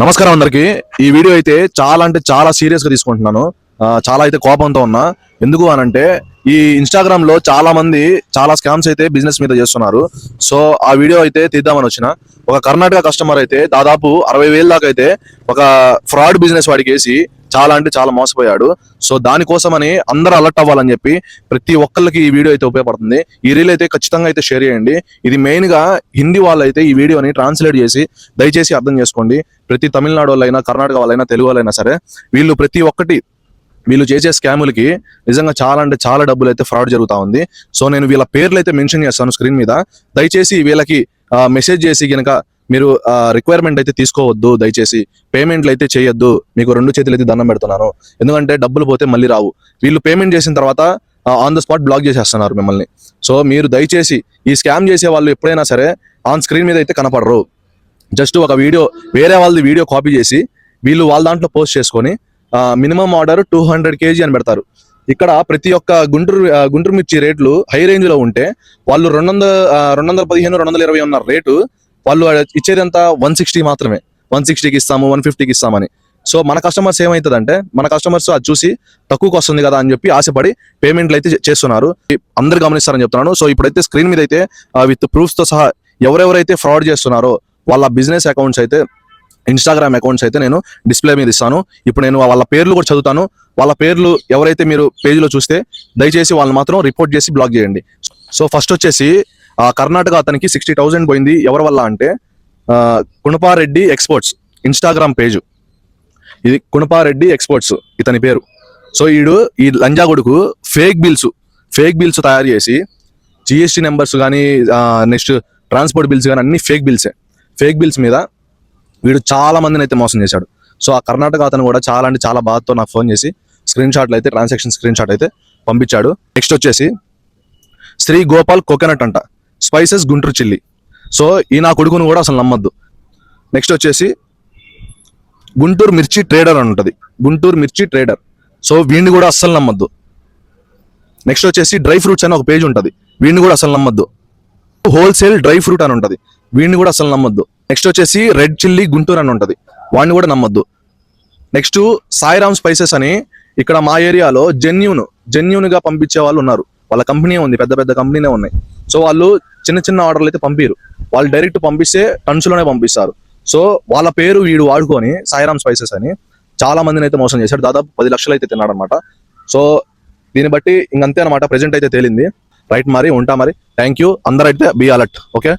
నమస్కారం అందరికి. ఈ వీడియో అయితే చాలా అంటే చాలా సీరియస్ గా తీసుకుంటున్నాను. చాలా అయితే కోపంతో ఉన్నా. ఎందుకు అనంటే ఈ ఇన్స్టాగ్రామ్ లో చాలా మంది చాలా స్కామ్స్ అయితే బిజినెస్ మీద చేస్తున్నారు. సో ఆ వీడియో అయితే తీద్దామని వచ్చిన. ఒక కర్ణాటక కస్టమర్ అయితే దాదాపు 60,000 దాకా అయితే ఒక ఫ్రాడ్ బిజినెస్ వాడికి వేసి చాలా అంటే చాలా మోసపోయాడు. సో దానికోసమని అందరూ అలర్ట్ అవ్వాలని చెప్పి ప్రతి ఒక్కరికి ఈ వీడియో అయితే ఉపయోగపడుతుంది. ఈ రీల్ అయితే ఖచ్చితంగా అయితే షేర్ చేయండి. ఇది మెయిన్ గా హిందీ వాళ్ళైతే ఈ వీడియోని ట్రాన్స్లేట్ చేసి దయచేసి అర్థం చేసుకోండి. ప్రతి తమిళనాడు వాళ్ళైనా, కర్ణాటక వాళ్ళైనా, తెలుగు వాళ్ళైనా సరే వీళ్ళు చేసే స్కాములకి నిజంగా చాలా అంటే చాలా డబ్బులు అయితే ఫ్రాడ్ జరుగుతా ఉంది. సో నేను వీళ్ళ పేర్లు అయితే మెన్షన్ చేస్తాను స్క్రీన్ మీద. దయచేసి వీళ్ళకి మెసేజ్ చేసి గనక మీరు రిక్వైర్మెంట్ అయితే తీసుకోవద్దు. దయచేసి పేమెంట్లు అయితే చేయొద్దు. మీకు 2 చేతులు అయితే దండం పెడుతున్నాను. ఎందుకంటే డబ్బులు పోతే మళ్ళీ రావు. వీళ్ళు పేమెంట్ చేసిన తర్వాత ఆన్ ద స్పాట్ బ్లాక్ చేసేస్తున్నారు మిమ్మల్ని. సో మీరు దయచేసి ఈ స్కామ్ చేసే వాళ్ళు ఎప్పుడైనా సరే ఆన్ స్క్రీన్ మీద అయితే కనపడరు. జస్ట్ ఒక వీడియో వేరే వాళ్ళది వీడియో కాపీ చేసి వీళ్ళు వాళ్ళ దాంట్లో పోస్ట్ చేసుకొని మినిమం ఆర్డర్ 200 kg అని పెడతారు. ఇక్కడ ప్రతి ఒక్క గుంటూరు మిర్చి రేట్లు హై రేంజ్ లో ఉంటే వాళ్ళు 215, 220 ఉన్న రేటు వాళ్ళు ఇచ్చేది ఎంత 160 మాత్రమే. 160కి ఇస్తాము, 150కి ఇస్తామని. సో మన కస్టమర్స్ ఏమవుతుందంటే మన కస్టమర్స్ అది చూసి తక్కువకి వస్తుంది కదా అని చెప్పి ఆశపడి పేమెంట్లు అయితే చేస్తున్నారు. అందరు గమనిస్తారని చెప్తున్నాను. సో ఇప్పుడైతే స్క్రీన్ మీద అయితే విత్ ప్రూఫ్స్ తో సహా ఎవరెవరైతే ఫ్రాడ్ చేస్తున్నారో వాళ్ళ బిజినెస్ అకౌంట్స్ అయితే, ఇన్స్టాగ్రామ్ అకౌంట్స్ అయితే నేను డిస్ప్లే మీద ఇస్తాను. ఇప్పుడు నేను వాళ్ళ పేర్లు కూడా చదువుతాను. వాళ్ళ పేర్లు ఎవరైతే మీరు పేజ్లో చూస్తే దయచేసి వాళ్ళని మాత్రం రిపోర్ట్ చేసి బ్లాక్ చేయండి. సో ఫస్ట్ వచ్చేసి కర్ణాటక అతనికి 60,000 పోయింది. ఎవరి వల్ల అంటే కుణపారెడ్డి ఎక్స్పోర్ట్స్ ఇన్స్టాగ్రామ్ పేజ్. ఇది కుణపారెడ్డి ఎక్స్పోర్ట్స్ ఇతని పేరు. సో ఈ లంజాగుడుకు ఫేక్ బిల్స్ తయారు చేసి జిఎస్టీ నెంబర్స్ కానీ నెక్స్ట్ ట్రాన్స్పోర్ట్ బిల్స్ కానీ అన్ని ఫేక్ బిల్స్ మీద వీడు చాలా మందిని అయితే మోసం చేశాడు. సో ఆ కర్ణాటక అతను కూడా చాలా అంటే చాలా బాధతో నాకు ఫోన్ చేసి ట్రాన్సాక్షన్ స్క్రీన్ షాట్ అయితే పంపించాడు. నెక్స్ట్ వచ్చేసి శ్రీ గోపాల్ కోకోనట్ అంట, స్పైసెస్ గుంటూరు చిల్లీ. సో ఈ నా కొడుకును కూడా అసలు నమ్మద్దు. నెక్స్ట్ వచ్చేసి గుంటూరు మిర్చి ట్రేడర్ అని ఉంటుంది, గుంటూరు మిర్చి ట్రేడర్. సో వీడిని కూడా అస్సలు నమ్మద్దు. నెక్స్ట్ వచ్చేసి డ్రై ఫ్రూట్స్ అని ఒక పేజ్ ఉంటుంది, వీడిని కూడా అసలు నమ్మద్దు. హోల్సేల్ డ్రై ఫ్రూట్ అని ఉంటుంది, వీడిని కూడా అసలు నమ్మద్దు. నెక్స్ట్ వచ్చేసి రెడ్ చిల్లీ గుంటూరు అని ఉంటుంది, వాడిని కూడా నమ్మద్దు. నెక్స్ట్ సాయిరామ్ స్పైసెస్ అని ఇక్కడ మా ఏరియాలో జెన్యూన్ గా పంపించే వాళ్ళు ఉన్నారు. వాళ్ళ కంపెనీ ఉంది, పెద్ద కంపెనీనే ఉన్నాయి. సో వాళ్ళు చిన్న ఆర్డర్లు అయితే పంపిరు, వాళ్ళు డైరెక్ట్ పంపిస్తే టన్స్లోనే పంపిస్తారు. సో వాళ్ళ పేరు వీడు వాడుకొని సాయిరామ్ స్పైసెస్ అని చాలా మందిని అయితే మోసం చేశాడు. దాదాపు 10 లక్షలు అయితే తిన్నాడు అనమాట. సో దీన్ని బట్టి ఇంకంతే అనమాట. ప్రెజెంట్ అయితే తేలింది. రైట్ మరి ఉంటా మరి. Thank you. అందరైతే బీ అలర్ట్. ఓకే.